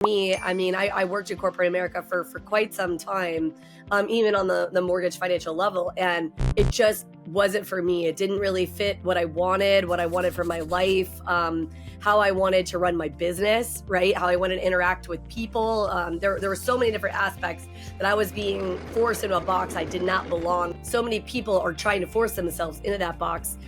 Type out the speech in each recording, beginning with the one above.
Me, I worked in corporate America for quite some time, even on the mortgage financial level, and it just wasn't for me. It didn't really fit what I wanted for my life, how I wanted to run my business, right? How I wanted to interact with people. There were so many different aspects that I was being forced into a box I did not belong. So many people are trying to force themselves into that box,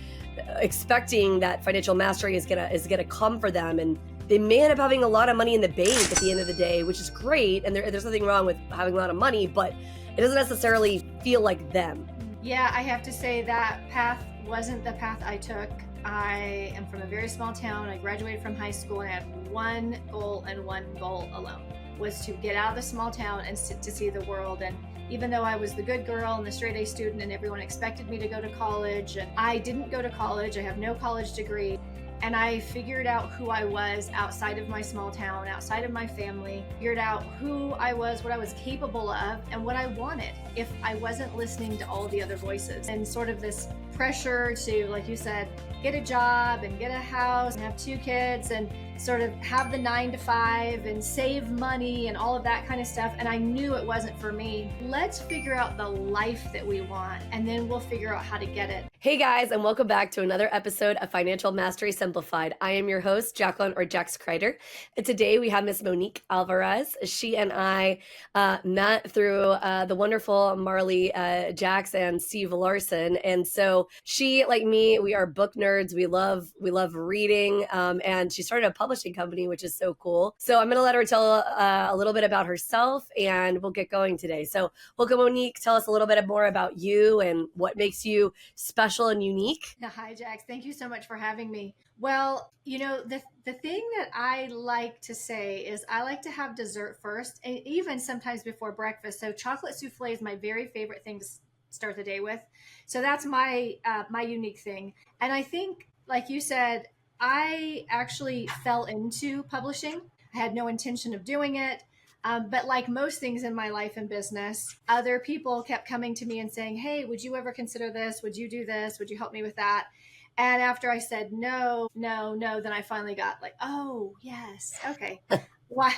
expecting that financial mastery is gonna come for them, and they may end up having a lot of money in the bank at the end of the day, which is great. And there's nothing wrong with having a lot of money, but it doesn't necessarily feel like them. Yeah, I have to say that path wasn't the path I took. I am from a very small town. I graduated from high school and I had one goal and one goal alone, was to get out of the small town and to see the world. And even though I was the good girl and the straight A student and everyone expected me to go to college, and I didn't go to college, I have no college degree. And I figured out who I was outside of my small town, outside of my family, figured out who I was, what I was capable of, and what I wanted if I wasn't listening to all the other voices. And sort of this pressure to, like you said, get a job and get a house and have 2 kids and sort of have the 9 to 5 and save money and all of that kind of stuff. And I knew it wasn't for me. Let's figure out the life that we want, and then we'll figure out how to get it. Hey guys, and welcome back to another episode of Financial Mastery Simplified. I am your host, Jacqueline or Jax Crider. And today we have Miss Monique Alvarez. She and I met through the wonderful Marley Jax and Steve Larson. And so she, like me, we are book nerds. We love reading. And she started a publishing company, which is so cool. So I'm going to let her tell a little bit about herself, and we'll get going today. So welcome, Monique. Tell us a little bit more about you and what makes you special and unique. Hi, Jax. Thank you so much for having me. Well, the thing that I like to say is I like to have dessert first, and even sometimes before breakfast. So chocolate souffle is my very favorite thing to start the day with. So that's my unique thing. And I think, like you said, I actually fell into publishing. I had no intention of doing it. But like most things in my life and business, other people kept coming to me and saying, hey, would you ever consider this? Would you do this? Would you help me with that? And after I said no, then I finally got like, oh, yes. Okay. Why?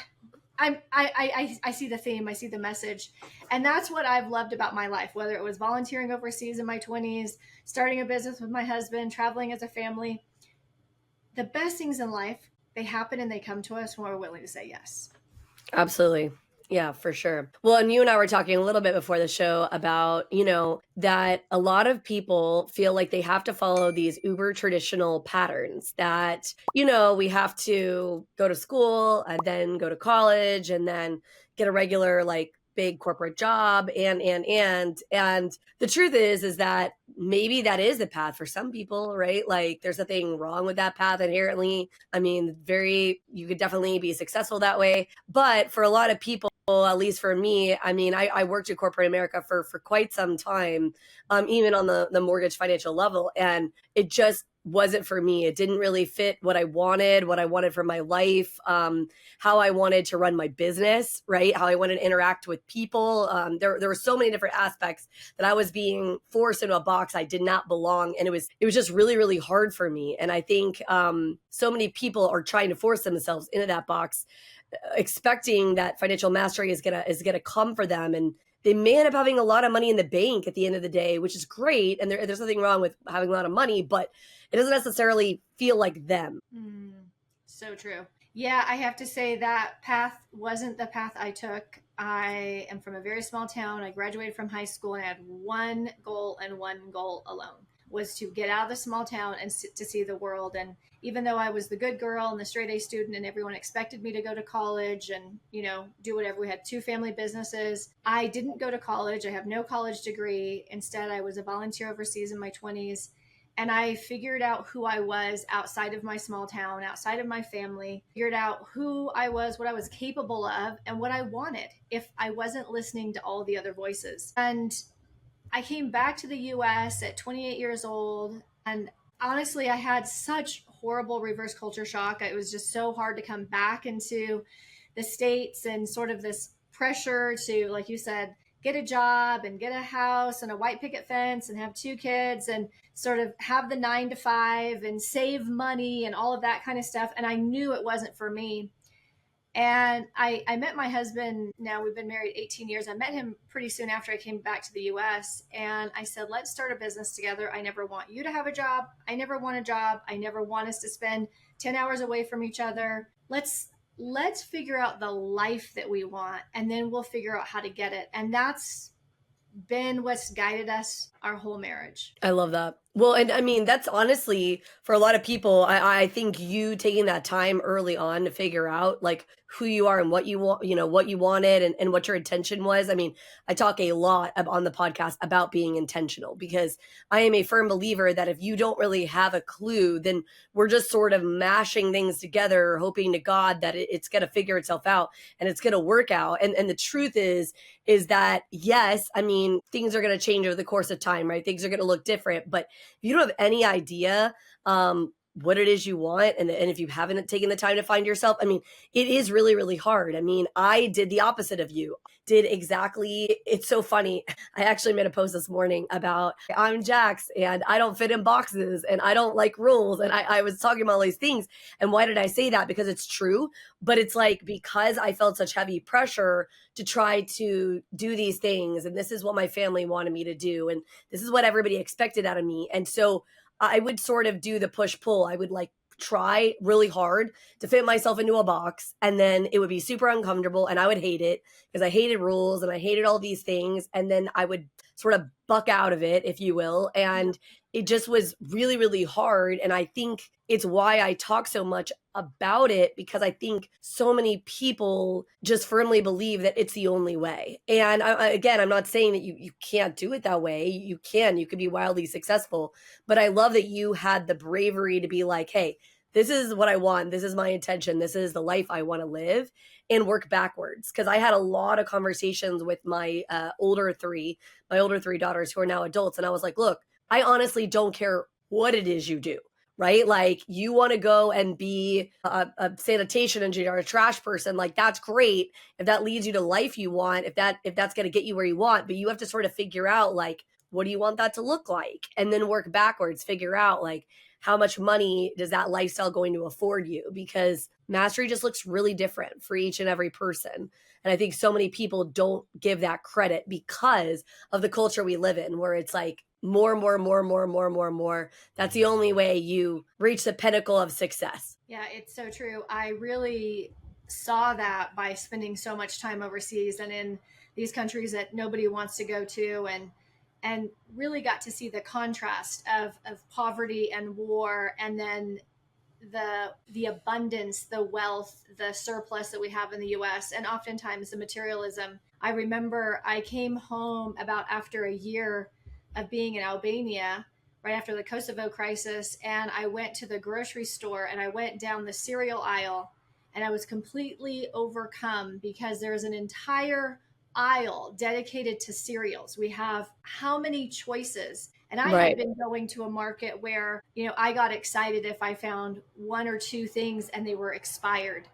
I see the theme. I see the message. And that's what I've loved about my life, whether it was volunteering overseas in my 20s, starting a business with my husband, traveling as a family. The best things in life, they happen and they come to us when we're willing to say yes. Absolutely. Yeah, for sure. Well, and you and I were talking a little bit before the show about, that a lot of people feel like they have to follow these uber traditional patterns that, we have to go to school and then go to college and then get a regular, like, big corporate job and the truth is that maybe that is the path for some people, right? Like, there's nothing wrong with that path inherently. I mean, you could definitely be successful that way, but for a lot of people, at least for me, I worked in corporate America for quite some time, even on the mortgage financial level, and it just wasn't for me. It didn't really fit what I wanted for my life, how I wanted to run my business, right? How I wanted to interact with people. There were so many different aspects that I was being forced into a box I did not belong, and it was just really, really hard for me. And I think so many people are trying to force themselves into that box, expecting that financial mastery is gonna come for them, and they may end up having a lot of money in the bank at the end of the day, which is great. And there's nothing wrong with having a lot of money, but it doesn't necessarily feel like them. So true. Yeah, I have to say that path wasn't the path I took. I am from a very small town. I graduated from high school and I had one goal and one goal alone, was to get out of the small town and to see the world. And even though I was the good girl and the straight A student and everyone expected me to go to college and, do whatever, we had 2 family businesses. I didn't go to college. I have no college degree. Instead, I was a volunteer overseas in my 20s. And I figured out who I was outside of my small town, outside of my family, figured out who I was, what I was capable of, and what I wanted if I wasn't listening to all the other voices. And I came back to the US at 28 years old. And honestly, I had such horrible reverse culture shock. It was just so hard to come back into the States, and sort of this pressure to, like you said, get a job and get a house and a white picket fence and have 2 kids and sort of have the 9 to 5 and save money and all of that kind of stuff. And I knew it wasn't for me. And I met my husband. Now we've been married 18 years. I met him pretty soon after I came back to the US. And I said, let's start a business together. I never want you to have a job. I never want a job. I never want us to spend 10 hours away from each other. Let's figure out the life that we want, and then we'll figure out how to get it. And that's been what's guided us our whole marriage. I love that. Well, and I mean, that's honestly for a lot of people, I think you taking that time early on to figure out like who you are and what you want, what you wanted and what your intention was. I mean, I talk a lot on the podcast about being intentional because I am a firm believer that if you don't really have a clue, then we're just sort of mashing things together, hoping to God that it's going to figure itself out and it's going to work out. And the truth is that, yes, I mean, things are going to change over the course of time, right? Things are going to look different, but if you don't have any idea what it is you want, and if you haven't taken the time to find yourself, I mean, it is really, really hard. I mean, I did the opposite of you. It's so funny. I actually made a post this morning about I'm Jax and I don't fit in boxes and I don't like rules. And I was talking about all these things. And why did I say that? Because it's true. But it's like because I felt such heavy pressure to try to do these things. And this is what my family wanted me to do. And this is what everybody expected out of me. And so I would sort of do the push pull. I would like try really hard to fit myself into a box, and then it would be super uncomfortable and I would hate it because I hated rules and I hated all these things, and then I would sort of buck out of it, if you will, and it just was really, really hard. And I think it's why I talk so much about it, because I think so many people just firmly believe that it's the only way. And again, I'm not saying that you can't do it that way. You could be wildly successful, but I love that you had the bravery to be like, hey, this is what I want. This is my intention. This is the life I want to live, and work backwards. Because I had a lot of conversations with my older three daughters who are now adults. And I was like, look, I honestly don't care what it is you do, right? Like you want to go and be a sanitation engineer or a trash person, like that's great. If that leads you to life you want, if that's going to get you where you want, but you have to sort of figure out like, what do you want that to look like? And then work backwards, figure out like, how much money does that lifestyle going to afford you? Because mastery just looks really different for each and every person. And I think so many people don't give that credit because of the culture we live in, where it's like more. That's the only way you reach the pinnacle of success. Yeah, it's so true. I really saw that by spending so much time overseas and in these countries that nobody wants to go to, and really got to see the contrast of poverty and war, and then the abundance, the wealth, the surplus that we have in the US, and oftentimes the materialism. I remember I came home about after a year of being in Albania, right after the Kosovo crisis, and I went to the grocery store and I went down the cereal aisle, and I was completely overcome because there is an entire aisle dedicated to cereals. We have how many choices? And I had been going to a market where, I got excited if I found one or two things and they were expired.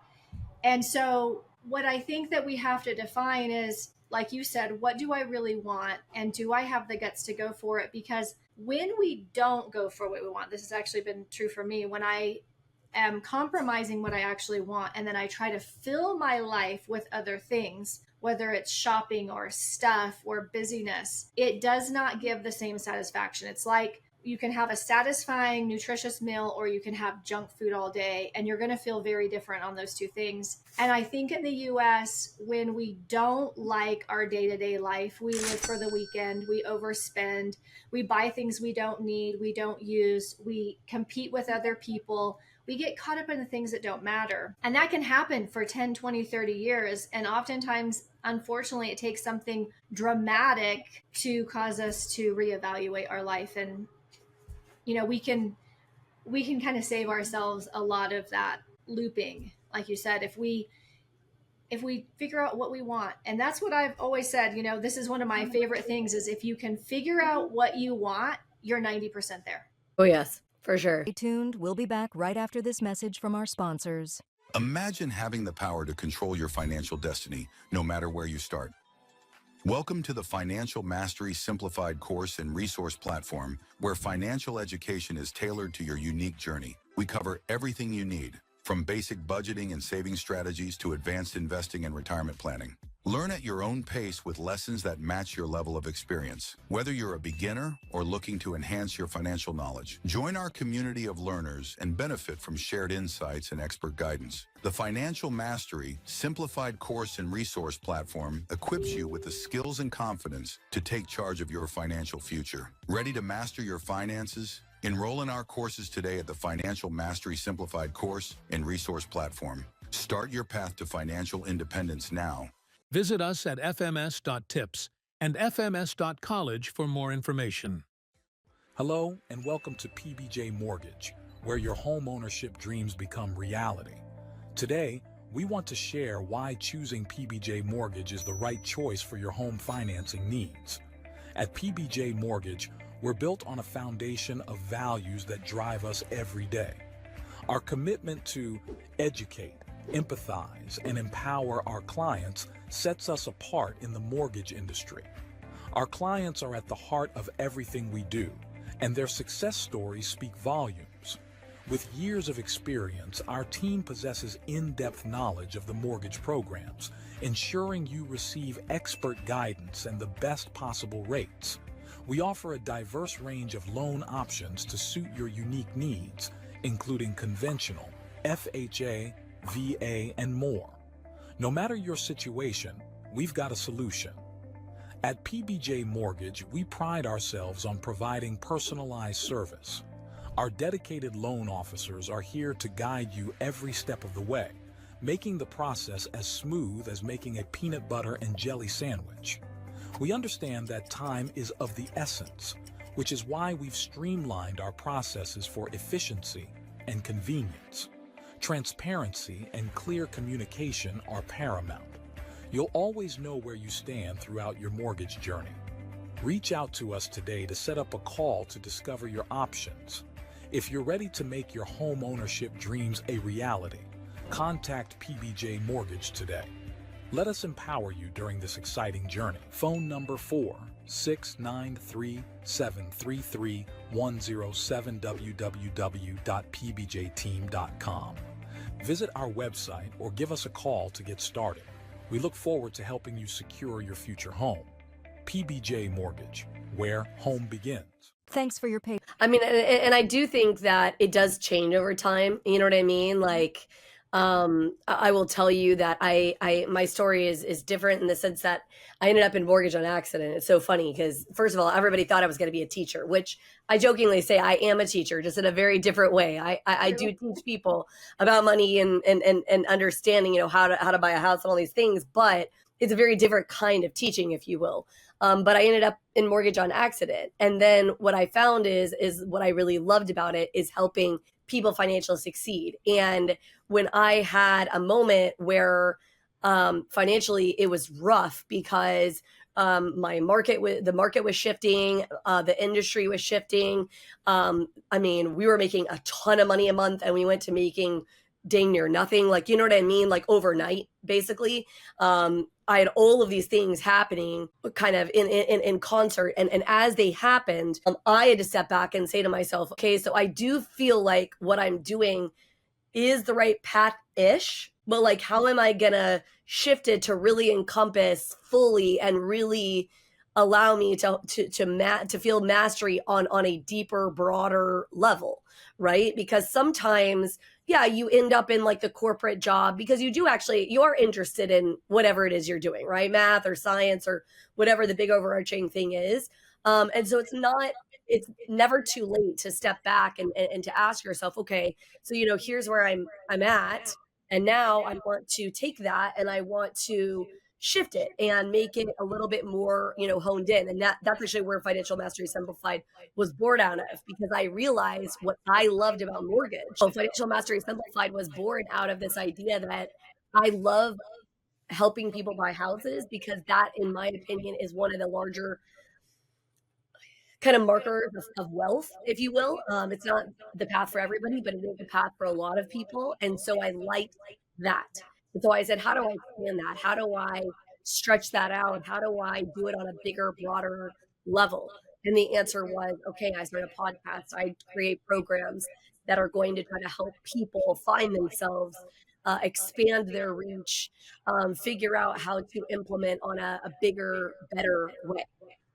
And so what I think that we have to define is, like you said, what do I really want? And do I have the guts to go for it? Because when we don't go for what we want, this has actually been true for me, when I am compromising what I actually want, and then I try to fill my life with other things, whether it's shopping or stuff or busyness, it does not give the same satisfaction. It's like you can have a satisfying, nutritious meal, or you can have junk food all day, and you're going to feel very different on those two things. And I think in the US, when we don't like our day-to-day life, we live for the weekend, we overspend, we buy things we don't need, we don't use, we compete with other people, we get caught up in the things that don't matter. And that can happen for 10, 20, 30 years. And oftentimes, unfortunately, it takes something dramatic to cause us to reevaluate our life. And, we can kind of save ourselves a lot of that looping. Like you said, if we figure out what we want. And that's what I've always said, this is one of my favorite things, is if you can figure out what you want, you're 90% there. Oh, yes, for sure. Stay tuned. We'll be back right after this message from our sponsors. Imagine having the power to control your financial destiny, no matter where you start. Welcome to the Financial Mastery Simplified course and resource platform, where financial education is tailored to your unique journey. We cover everything you need: from basic budgeting and saving strategies to advanced investing and retirement planning. Learn at your own pace with lessons that match your level of experience. Whether you're a beginner or looking to enhance your financial knowledge, join our community of learners and benefit from shared insights and expert guidance. The Financial Mastery Simplified course and resource platform equips you with the skills and confidence to take charge of your financial future. Ready to master your finances? Enroll in our courses today at the Financial Mastery Simplified course and resource platform. Start your path to financial independence now. Visit us at fms.tips and fms.college for more information. Hello and welcome to PBJ Mortgage, where your home ownership dreams become reality. Today, we want to share why choosing PBJ Mortgage is the right choice for your home financing needs. At PBJ Mortgage, we're built on a foundation of values that drive us every day. Our commitment to educate, empathize, and empower our clients sets us apart in the mortgage industry. Our clients are at the heart of everything we do, and their success stories speak volumes. With years of experience, our team possesses in-depth knowledge of the mortgage programs, ensuring you receive expert guidance and the best possible rates. We offer a diverse range of loan options to suit your unique needs, including conventional, FHA, VA, and more. No matter your situation, we've got a solution. At PBJ Mortgage, we pride ourselves on providing personalized service. Our dedicated loan officers are here to guide you every step of the way, making the process as smooth as making a peanut butter and jelly sandwich. We understand that time is of the essence, which is why we've streamlined our processes for efficiency and convenience. Transparency and clear communication are paramount. You'll always know where you stand throughout your mortgage journey. Reach out to us today to set up a call to discover your options. If you're ready to make your home ownership dreams a reality, contact PBJ Mortgage today. Let us empower you during this exciting journey. Phone number 4-693-733-107 www.pbjteam.com. Visit our website or give us a call to get started. We look forward to helping you secure your future home. PBJ Mortgage, where home begins. Thanks for your patience. I mean, and I do think that it does change over time. You know what I mean? Like, I will tell you that my story is different in the sense that I ended up in mortgage on accident. It's so funny because first of all, everybody thought I was going to be a teacher, which I jokingly say I am a teacher, just in a very different way. I do teach people about money and understanding, how to buy a house and all these things, but it's a very different kind of teaching, if you will. But I ended up in mortgage on accident. And then what I found is what I really loved about it is helping people financially succeed. And when I had a moment where financially it was rough because the market was shifting, the industry was shifting. I mean, we were making a ton of money a month and we went to making dang near nothing, like, you know what I mean? Like overnight, basically. I had all of these things happening kind of in concert. And as they happened, I had to step back and say to myself, okay, so I do feel like what I'm doing is the right path-ish, but like, how am I going to shift it to really encompass fully and really allow me to feel mastery on a deeper, broader level, right? Because sometimes, yeah, you end up in like the corporate job because you are interested in whatever it is you're doing, right? Math or science or whatever the big overarching thing is. And so it's never too late to step back and to ask yourself, okay, so, here's where I'm at. And now I want to take that and I want to shift it and make it a little bit more, honed in. And that's actually where Financial Mastery Simplified was born out of, because I realized what I loved about mortgage. So Financial Mastery Simplified was born out of this idea that I love helping people buy houses, because that, in my opinion, is one of the larger kind of markers of wealth, if you will. It's not the path for everybody, but it is the path for a lot of people. And so I liked that. And so I said, how do I expand that? How do I stretch that out? How do I do it on a bigger, broader level? And the answer was, okay, I start a podcast, I create programs, that are going to try to help people find themselves, expand their reach, figure out how to implement on a bigger, better way.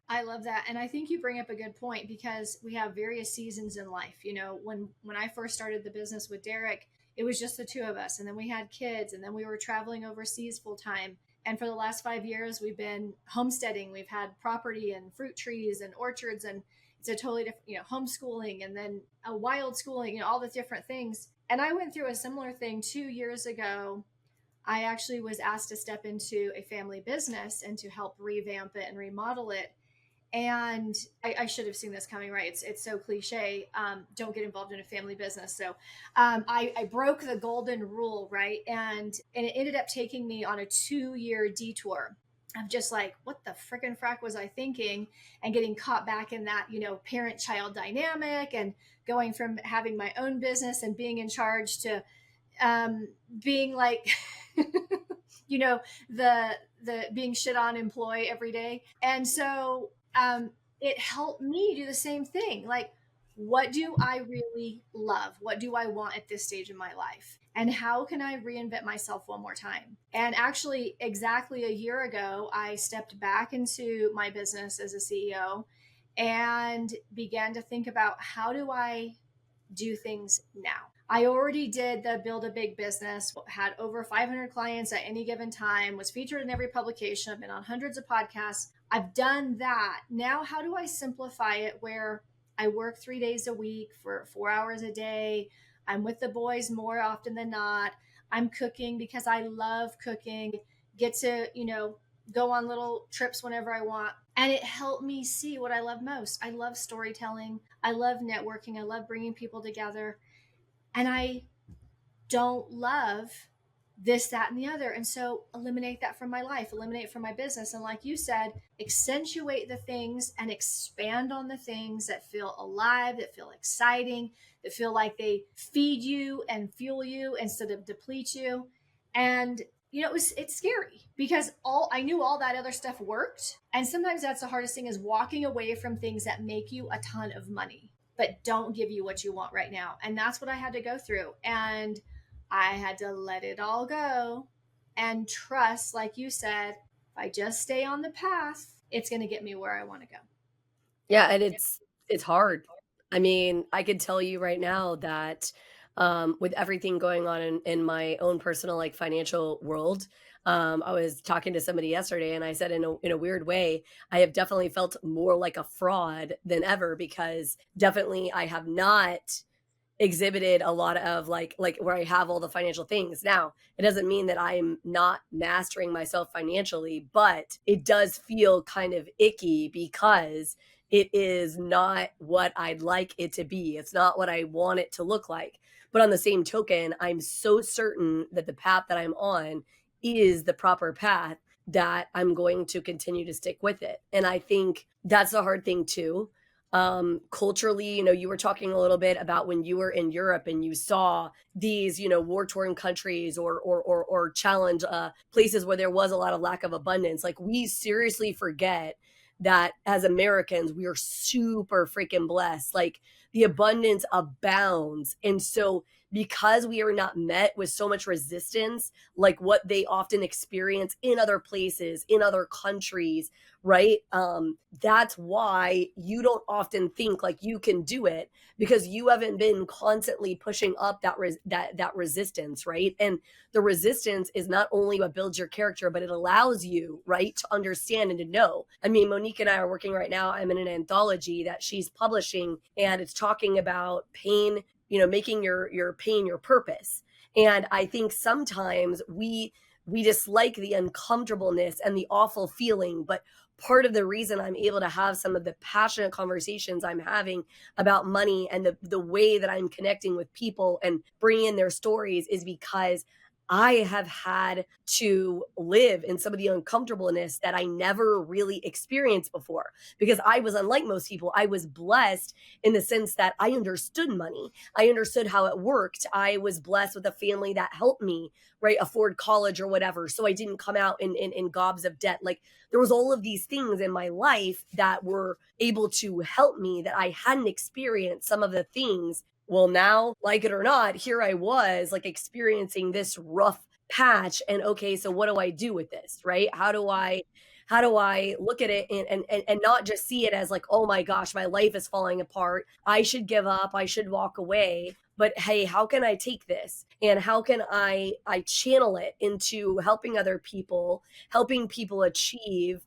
I love that. And I think you bring up a good point because we have various seasons in life. You know, when I first started the business with Derek, it was just the two of us, and then we had kids, and then we were traveling overseas full time. And for the last 5 years, we've been homesteading. We've had property and fruit trees and orchards, and it's a totally different, homeschooling, and then a wild schooling, all the different things. And I went through a similar thing 2 years ago. I actually was asked to step into a family business and to help revamp it and remodel it. And I should have seen this coming, right? It's so cliche. Don't get involved in a family business. So I broke the golden rule, right? And it ended up taking me on a 2-year detour. I'm just like, what the frickin' frack was I thinking? And getting caught back in that, parent-child dynamic, and going from having my own business and being in charge to being like, the being shit on employee every day. And so it helped me do the same thing. Like, what do I really love? What do I want at this stage in my life? And how can I reinvent myself one more time? And actually, exactly a year ago, I stepped back into my business as a CEO and began to think about, how do I do things now? I already did the build a big business, had over 500 clients at any given time, was featured in every publication. I've been on hundreds of podcasts. I've done that. Now, how do I simplify it where I work 3 days a week for 4 hours a day? I'm with the boys more often than not. I'm cooking because I love cooking, get to, go on little trips whenever I want. And it helped me see what I love most. I love storytelling. I love networking. I love bringing people together. And I don't love this, that, and the other. And so eliminate that from my life, eliminate from my business. And like you said, accentuate the things and expand on the things that feel alive, that feel exciting, that feel like they feed you and fuel you instead of deplete you. And it's scary because I knew all that other stuff worked. And sometimes that's the hardest thing, is walking away from things that make you a ton of money, but don't give you what you want right now. And that's what I had to go through. And I had to let it all go and trust, like you said, if I just stay on the path, it's going to get me where I want to go. Yeah, and it's hard. I mean, I could tell you right now that with everything going on in my own personal, like, financial world, I was talking to somebody yesterday, and I said, in a weird way, I have definitely felt more like a fraud than ever, because definitely I have not exhibited a lot of, like where I have all the financial things. Now, it doesn't mean that I'm not mastering myself financially, but it does feel kind of icky because it is not what I'd like it to be. It's not what I want it to look like. But on the same token, I'm so certain that the path that I'm on is the proper path, that I'm going to continue to stick with it. And I think that's the hard thing too. Culturally, you were talking a little bit about when you were in Europe and you saw these, war-torn countries or challenge places where there was a lot of lack of abundance. Like, we seriously forget that as Americans, we are super freaking blessed. Like, the abundance abounds. And so, because we are not met with so much resistance, like what they often experience in other places, in other countries, right? That's why you don't often think like you can do it, because you haven't been constantly pushing up that resistance, right? And the resistance is not only what builds your character, but it allows you, right, to understand and to know. I mean, Monique and I are working right now. I'm in an anthology that she's publishing, and it's talking about pain, making your pain your purpose. And I think sometimes we dislike the uncomfortableness and the awful feeling, but part of the reason I'm able to have some of the passionate conversations I'm having about money and the way that I'm connecting with people and bringing in their stories is because I have had to live in some of the uncomfortableness that I never really experienced before, because I was unlike most people. I was blessed in the sense that I understood money. I understood how it worked. I was blessed with a family that helped me, right, afford college or whatever. So I didn't come out in gobs of debt. Like, there was all of these things in my life that were able to help me, that I hadn't experienced some of the things Well, now, like it or not, here I was like experiencing this rough patch. And okay, so what do I do with this? Right? How do I look at it and not just see it as like, oh my gosh, my life is falling apart. I should give up. I should walk away. But hey, how can I take this? And how can I channel it into helping people achieve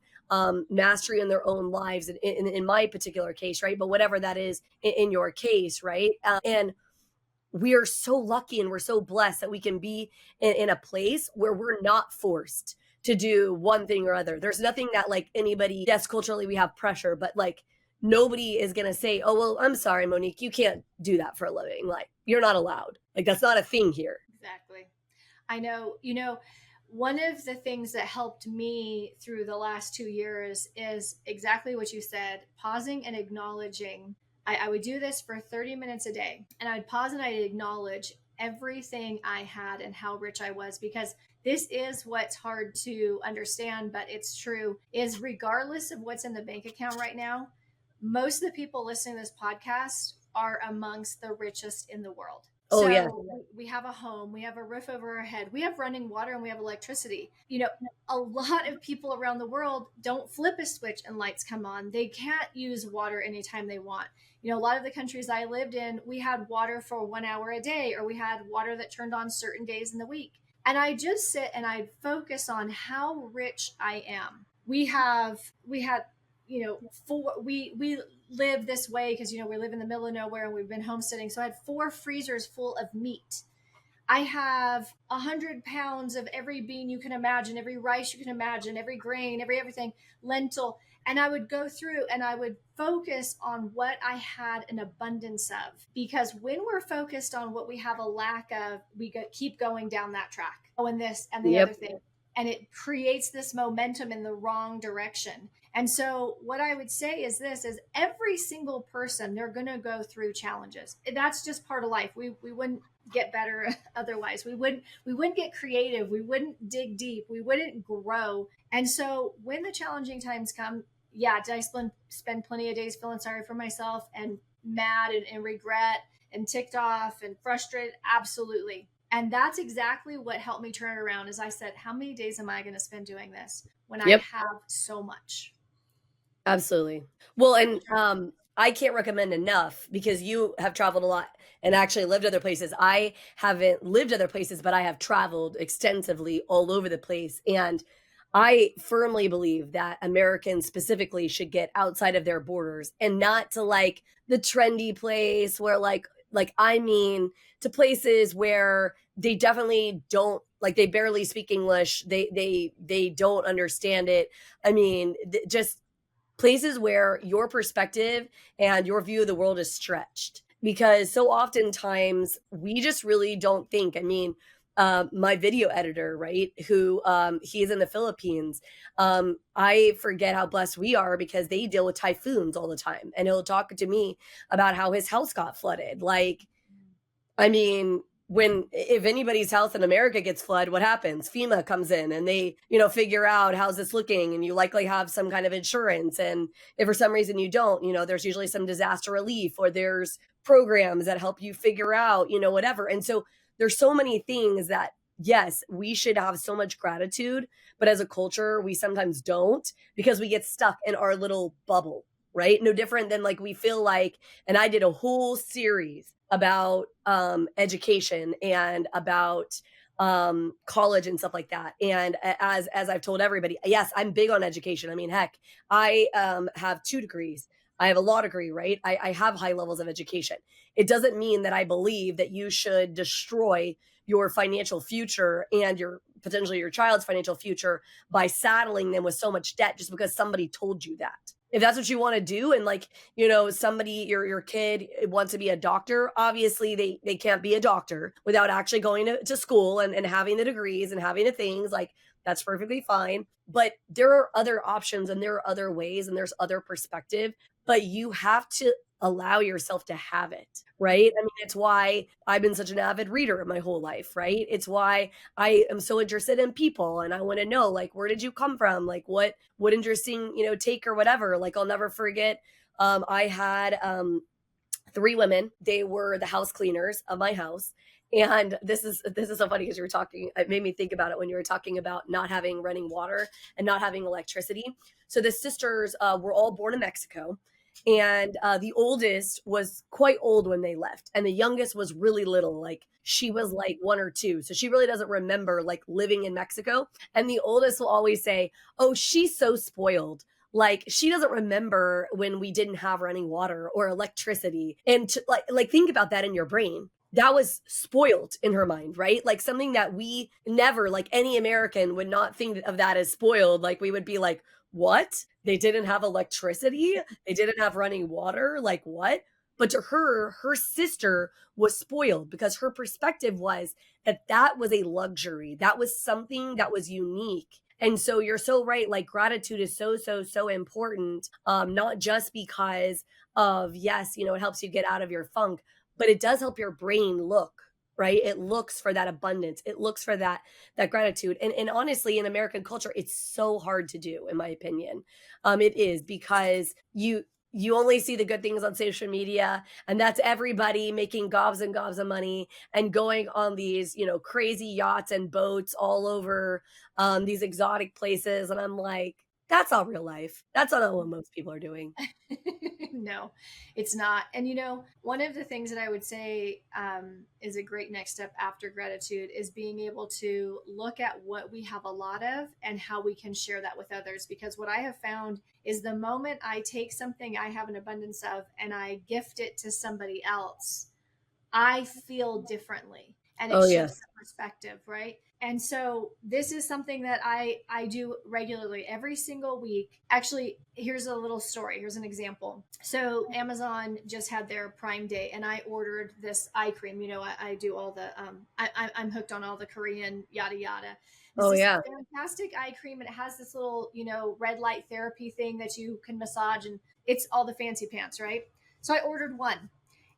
mastery in their own lives in my particular case, right? But whatever that is in your case, right? And we are so lucky and we're so blessed that we can be in a place where we're not forced to do one thing or other. There's nothing that like anybody, yes, culturally we have pressure, but like nobody is going to say, oh, well, I'm sorry, Monique, you can't do that for a living. Like you're not allowed. Like that's not a thing here. Exactly. I know, one of the things that helped me through the last 2 years is exactly what you said, pausing and acknowledging. I would do this for 30 minutes a day, and I'd pause and I'd acknowledge everything I had and how rich I was, because this is what's hard to understand, but it's true, is regardless of what's in the bank account right now, most of the people listening to this podcast are amongst the richest in the world. Oh, So yeah. we have a home, we have a roof over our head, we have running water, and we have electricity. A lot of people around the world don't flip a switch and lights come on. They can't use water anytime they want. A lot of the countries I lived in, we had water for 1 hour a day, or we had water that turned on certain days in the week. And I just sit and I focus on how rich I am. We had we live this way because we live in the middle of nowhere and we've been homesteading. So I had 4 freezers full of meat. I have 100 pounds of every bean you can imagine, every rice you can imagine, every grain, everything, lentil. And I would go through and I would focus on what I had an abundance of. Because when we're focused on what we have a lack of, keep going down that track. Oh, and this and the other thing. And it creates this momentum in the wrong direction. And so what I would say is this, is every single person, they're going to go through challenges. That's just part of life. We wouldn't get better otherwise. We wouldn't get creative. We wouldn't dig deep. We wouldn't grow. And so when the challenging times come, yeah, did I spend plenty of days feeling sorry for myself and mad and regret and ticked off and frustrated? Absolutely. And that's exactly what helped me turn it around. Is I said, how many days am I going to spend doing this when I have so much? Absolutely. Well, and I can't recommend enough because you have traveled a lot and actually lived other places. I haven't lived other places, but I have traveled extensively all over the place. And I firmly believe that Americans specifically should get outside of their borders and not to like the trendy place where I mean to places where they definitely don't like they barely speak English. They don't understand it. I mean, just places where your perspective and your view of the world is stretched, because so oftentimes we just really don't think. I mean, my video editor, right, who he's in the Philippines. I forget how blessed we are because they deal with typhoons all the time. And he'll talk to me about how his house got flooded. Like, I mean, if anybody's house in America gets flooded, what happens? FEMA comes in and they, figure out how's this looking, and you likely have some kind of insurance. And if for some reason you don't, there's usually some disaster relief or there's programs that help you figure out, whatever. And so there's so many things that, yes, we should have so much gratitude, but as a culture, we sometimes don't because we get stuck in our little bubble, right? No different than like we feel like, and I did a whole series about education and about college and stuff like that. And as I've told everybody, yes, I'm big on education. I mean, heck, I have 2 degrees. I have a law degree, right? I have high levels of education. It doesn't mean that I believe that you should destroy your financial future and potentially your child's financial future by saddling them with so much debt just because somebody told you that. If that's what you want to do, and somebody, your kid wants to be a doctor, obviously they can't be a doctor without actually going to school and having the degrees and having the things. Like, that's perfectly fine. But there are other options and there are other ways and there's other perspective, but you have to allow yourself to have it, right? I mean, it's why I've been such an avid reader my whole life, right? It's why I am so interested in people and I want to know, like, where did you come from? Like, what interesting, take or whatever. Like, I'll never forget, I had 3 women. They were the house cleaners of my house. And this is so funny because you were talking, it made me think about it when you were talking about not having running water and not having electricity. So the sisters were all born in Mexico. And the oldest was quite old when they left. And the youngest was really little. Like she was like 1 or 2. So she really doesn't remember like living in Mexico. And the oldest will always say, "Oh, she's so spoiled. Like she doesn't remember when we didn't have running water or electricity." And like think about that in your brain. That was spoiled in her mind, right? Like something that we never, like any American would not think of that as spoiled. Like we would be like, what? They didn't have electricity? They didn't have running water? Like what? But to her, her sister was spoiled because her perspective was that that was a luxury. That was something that was unique. And so you're so right. Like gratitude is so, so, so important. Not just because of, yes, you know, it helps you get out of your funk, but it does help your brain look, right? It looks for that abundance. It looks for that gratitude. And honestly, in American culture, it's so hard to do, in my opinion. It is because you only see the good things on social media, and that's everybody making gobs and gobs of money and going on these, you know, crazy yachts and boats all over these exotic places. And I'm like, that's not real life. That's not what most people are doing. No, it's not. And you know, one of the things that I would say is a great next step after gratitude is being able to look at what we have a lot of and how we can share that with others. Because what I have found is the moment I take something I have an abundance of and I gift it to somebody else, I feel differently and it Oh, shifts yes. the perspective, right? And so this is something that I do regularly every single week. Actually, here's a little story. Here's an example. So Amazon just had their Prime Day and I ordered this eye cream. You know, I do all the, I'm hooked on all the Korean yada yada. It's Oh, this yeah. fantastic eye cream and it has this little, you know, red light therapy thing that you can massage and it's all the fancy pants, right? So I ordered one.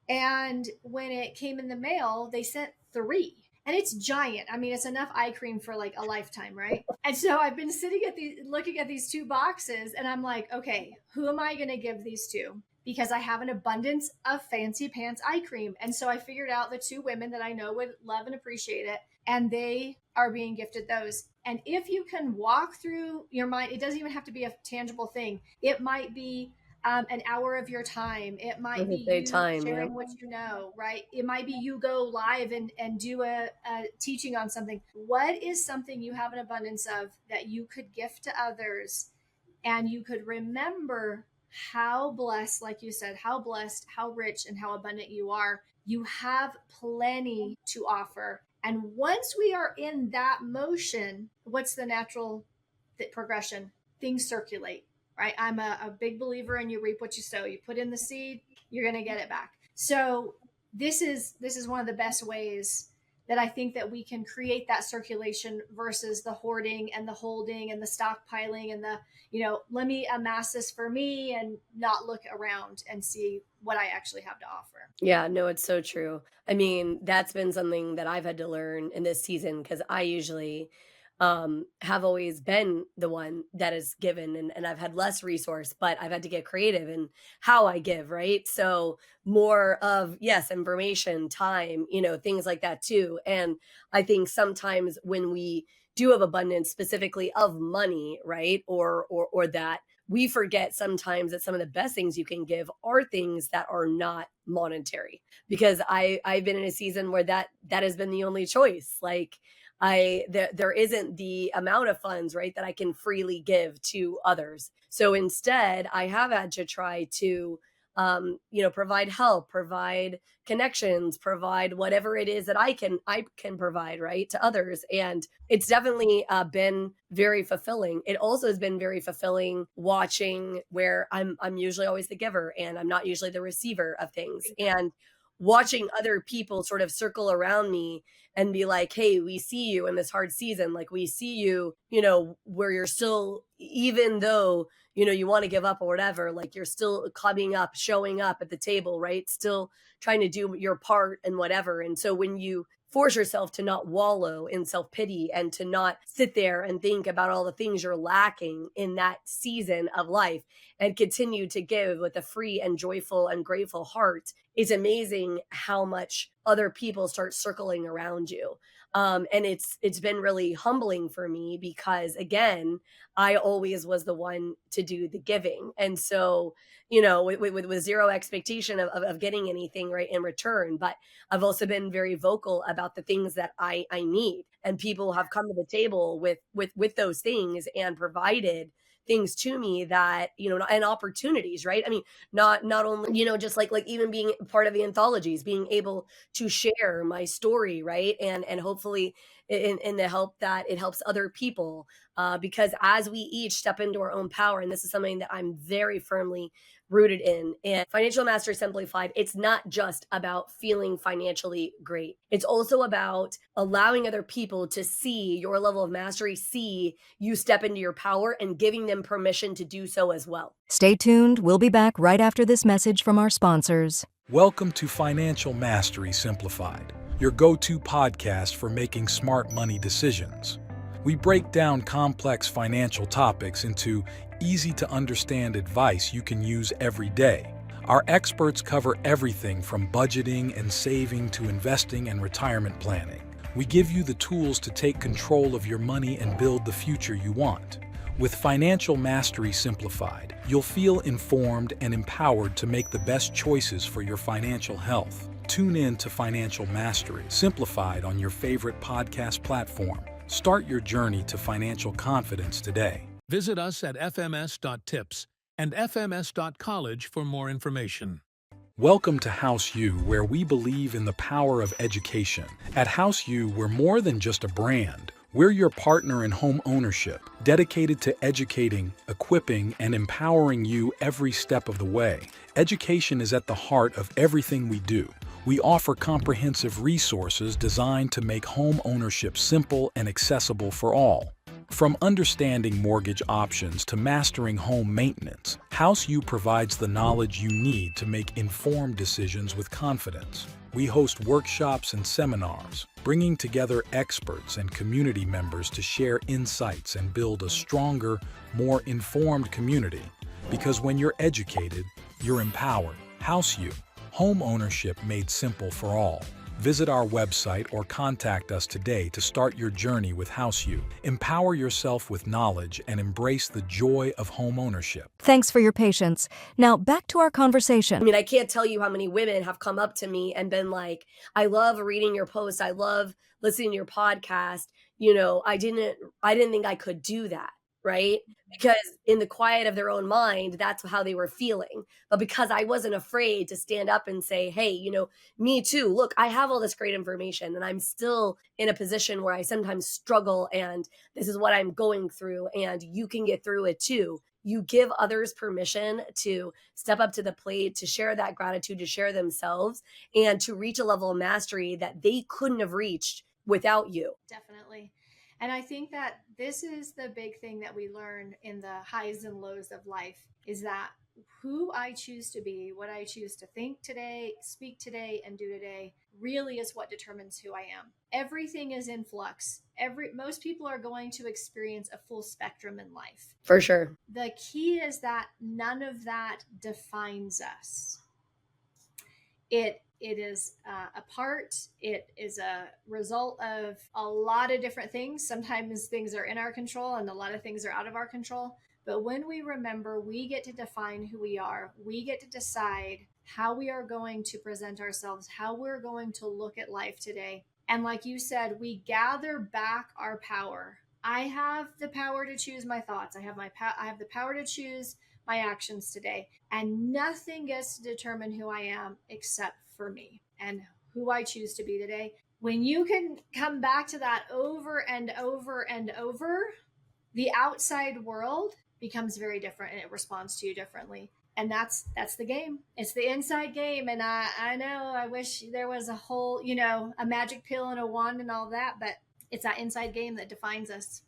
And when it came in the mail, they sent 3. And it's giant. I mean, it's enough eye cream for like a lifetime, right? And so I've been sitting at looking at these 2 boxes, and I'm like, okay, who am I going to give these to? Because I have an abundance of fancy pants eye cream. And so I figured out the 2 women that I know would love and appreciate it, and they are being gifted those. And if you can walk through your mind, it doesn't even have to be a tangible thing. It might be an hour of your time. It I might was be gonna say you time. Yep. sharing what you know, right? It might be you go live and do a teaching on something. What is something you have an abundance of that you could gift to others and you could remember how blessed, like you said, how blessed, how rich, and how abundant you are? You have plenty to offer. And once we are in that motion, what's the natural progression? Things circulate, right? I'm a big believer in you reap what you sow. You put in the seed, you're going to get it back. So this is one of the best ways that I think that we can create that circulation versus the hoarding and the holding and the stockpiling and the, you know, let me amass this for me and not look around and see what I actually have to offer. Yeah, no, it's so true. I mean, that's been something that I've had to learn in this season because I usually have always been the one that is given and I've had less resource, but I've had to get creative in how I give, right? So more of, yes, information, time, you know, things like that too. And I think sometimes when we do have abundance specifically of money, right? Or that we forget sometimes that some of the best things you can give are things that are not monetary because I've been in a season where that has been the only choice. Like there isn't the amount of funds, right, that I can freely give to others. So instead, I have had to try to you know, provide help, provide connections, provide whatever it is that I can provide, right, to others. And it's definitely been very fulfilling. It also has been very fulfilling watching where I'm usually always the giver and I'm not usually the receiver of things. And watching other people sort of circle around me and be like, hey, we see you in this hard season. Like we see you, you know, where you're still, even though, you know, you want to give up or whatever, like you're still coming up, showing up at the table, right? Still trying to do your part and whatever. And so when you force yourself to not wallow in self-pity and to not sit there and think about all the things you're lacking in that season of life and continue to give with a free and joyful and grateful heart, it's amazing how much other people start circling around you. And it's been really humbling for me because again, I always was the one to do the giving. And so, with zero expectation of getting anything right in return. But I've also been very vocal about the things that I need. And people have come to the table with those things and provided things to me that, and opportunities, right? I mean, not only, just like even being part of the anthologies, being able to share my story, right? And hopefully in the help that it helps other people, because as we each step into our own power, and this is something that I'm very firmly rooted in. And Financial Mastery Simplified, it's not just about feeling financially great. It's also about allowing other people to see your level of mastery, see you step into your power, and giving them permission to do so as well. Stay tuned. We'll be back right after this message from our sponsors. Welcome to Financial Mastery Simplified, your go-to podcast for making smart money decisions. We break down complex financial topics into easy-to-understand advice you can use every day. Our experts cover everything from budgeting and saving to investing and retirement planning. We give you the tools to take control of your money and build the future you want. With Financial Mastery Simplified, you'll feel informed and empowered to make the best choices for your financial health. Tune in to Financial Mastery Simplified on your favorite podcast platform. Start your journey to financial confidence today. Visit us at fms.tips and fms.college for more information. Welcome to House U, where we believe in the power of education. At House U, we're more than just a brand. We're your partner in home ownership, dedicated to educating, equipping, and empowering you every step of the way. Education is at the heart of everything we do. We offer comprehensive resources designed to make home ownership simple and accessible for all. From understanding mortgage options to mastering home maintenance, House U provides the knowledge you need to make informed decisions with confidence. We host workshops and seminars, bringing together experts and community members to share insights and build a stronger, more informed community. Because when you're educated, you're empowered. House U, home ownership made simple for all. Visit our website or contact us today to start your journey with House U. Empower yourself with knowledge and embrace the joy of home ownership. Thanks for your patience. Now back to our conversation. I mean, I can't tell you how many women have come up to me and been like, I love reading your posts. I love listening to your podcast. I didn't think I could do that. Right? Because in the quiet of their own mind, that's how they were feeling. But because I wasn't afraid to stand up and say, hey, me too. Look, I have all this great information and I'm still in a position where I sometimes struggle and this is what I'm going through and you can get through it too. You give others permission to step up to the plate, to share that gratitude, to share themselves, and to reach a level of mastery that they couldn't have reached without you. Definitely. And I think that this is the big thing that we learn in the highs and lows of life is that who I choose to be, what I choose to think today, speak today, and do today really is what determines who I am. Everything is in flux. Most people are going to experience a full spectrum in life. For sure. The key is that none of that defines us. It is a part. It is a result of a lot of different things. Sometimes things are in our control and a lot of things are out of our control. But when we remember, we get to define who we are. We get to decide how we are going to present ourselves, how we're going to look at life today. And like you said, we gather back our power. I have the power to choose my thoughts. I have the power to choose my actions today, and nothing gets to determine who I am except for me and who I choose to be today. When you can come back to that over and over and over, the outside world becomes very different and it responds to you differently. And that's the game. It's the inside game. And I know I wish there was a whole, a magic pill and a wand and all that, but it's that inside game that defines us.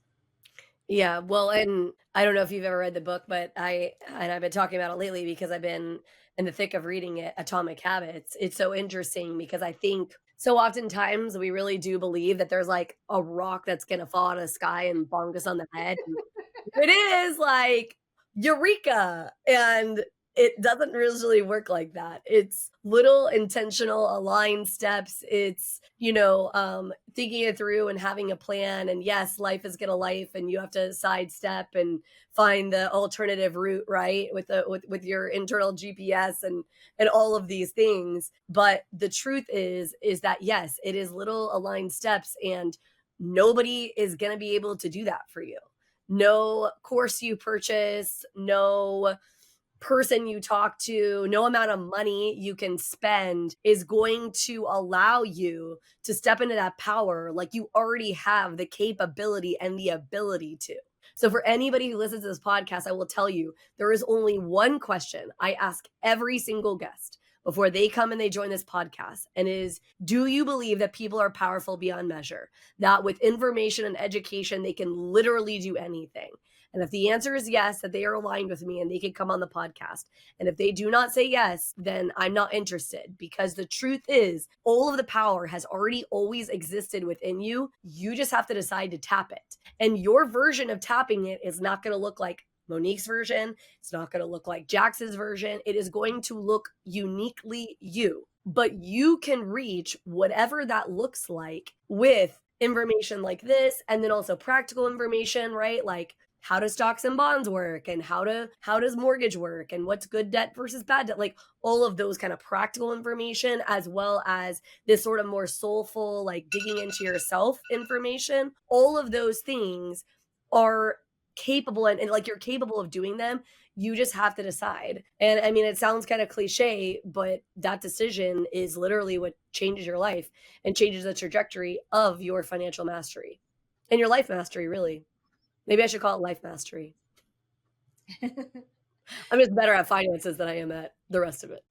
Yeah, well, and I don't know if you've ever read the book, but I've been talking about it lately because I've been in the thick of reading it, Atomic Habits. It's so interesting because I think So oftentimes we really do believe that there's like a rock that's gonna fall out of the sky and bonk us on the head. And it is like eureka. And it doesn't usually work like that. It's little intentional aligned steps. It's, thinking it through and having a plan. And yes, life is gonna life and you have to sidestep and find the alternative route, right? With your internal GPS and all of these things. But the truth is that yes, it is little aligned steps and nobody is going to be able to do that for you. No course you purchase, no person you talk to, no amount of money you can spend is going to allow you to step into that power like you already have the capability and the ability to. So, for anybody who listens to this podcast, I will tell you there is only one question I ask every single guest before they come and they join this podcast, and it is, do you believe that people are powerful beyond measure? That with information and education, they can literally do anything? And if the answer is yes, that they are aligned with me and they can come on the podcast. And if they do not say yes, then I'm not interested, because the truth is all of the power has already always existed within you. You just have to decide to tap it. And your version of tapping it is not going to look like Monique's version. It's not going to look like Jax's version. It is going to look uniquely you. But you can reach whatever that looks like with information like this, and then also practical information, right? Like how do stocks and bonds work, and how does mortgage work, and what's good debt versus bad debt, like all of those kind of practical information, as well as this sort of more soulful, like digging into yourself information. All of those things are capable, and like you're capable of doing them. You just have to decide. And I mean, it sounds kind of cliche, but that decision is literally what changes your life and changes the trajectory of your financial mastery and your life mastery, really. Maybe I should call it life mastery. I'm just better at finances than I am at the rest of it.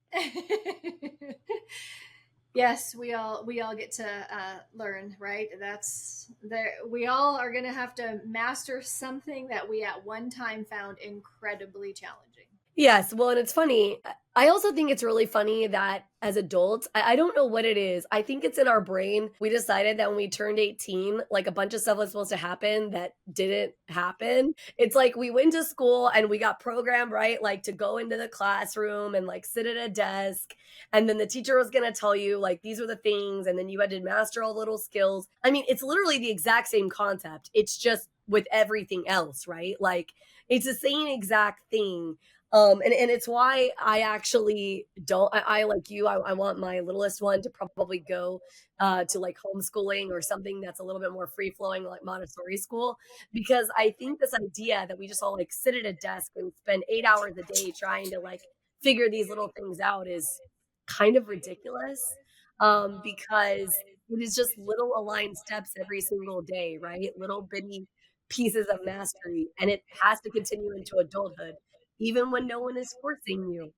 Yes, we all get to learn, right? That's there. We all are going to have to master something that we at one time found incredibly challenging. Yes. Well, and it's funny. I also think it's really funny that as adults, I don't know what it is. I think it's in our brain. We decided that when we turned 18, like a bunch of stuff was supposed to happen that didn't happen. It's like we went to school and we got programmed, right? Like to go into the classroom and like sit at a desk. And then the teacher was going to tell you, like, these are the things. And then you had to master all the little skills. I mean, it's literally the exact same concept. It's just with everything else, right? Like, it's the same exact thing. And it's why I actually don't, I like you, I want my littlest one to probably go to like homeschooling or something that's a little bit more free flowing, like Montessori school, because I think this idea that we just all like sit at a desk and spend 8 hours a day trying to like figure these little things out is kind of ridiculous, because it is just little aligned steps every single day, right? Little bitty pieces of mastery, and it has to continue into adulthood even when no one is forcing you,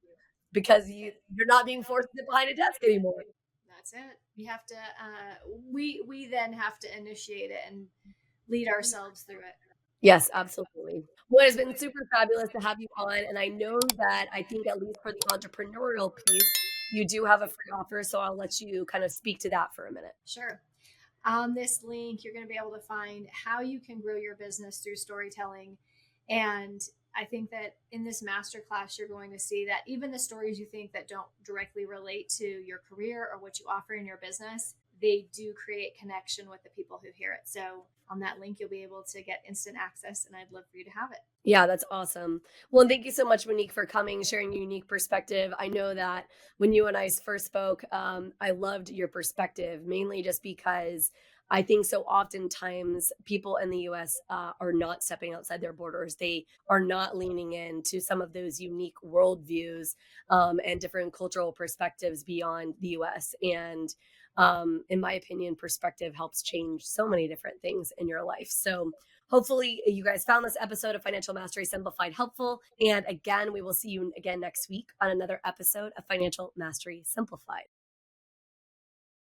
because you're not being forced to sit behind a desk anymore. That's it. We have to. We then have to initiate it and lead ourselves through it. Yes, absolutely. Well, it's been super fabulous to have you on, and I know that I think at least for the entrepreneurial piece, you do have a free offer, so I'll let you kind of speak to that for a minute. Sure. On this link, you're going to be able to find how you can grow your business through storytelling. And I think that in this masterclass, you're going to see that even the stories you think that don't directly relate to your career or what you offer in your business, they do create connection with the people who hear it. So on that link, you'll be able to get instant access, and I'd love for you to have it. Yeah, that's awesome. Well, and thank you so much, Monique, for coming, sharing your unique perspective. I know that when you and I first spoke, I loved your perspective, mainly just because I think so oftentimes people in the US are not stepping outside their borders. They are not leaning into some of those unique worldviews and different cultural perspectives beyond the US. And in my opinion, perspective helps change so many different things in your life. So hopefully you guys found this episode of Financial Mastery Simplified helpful. And again, we will see you again next week on another episode of Financial Mastery Simplified.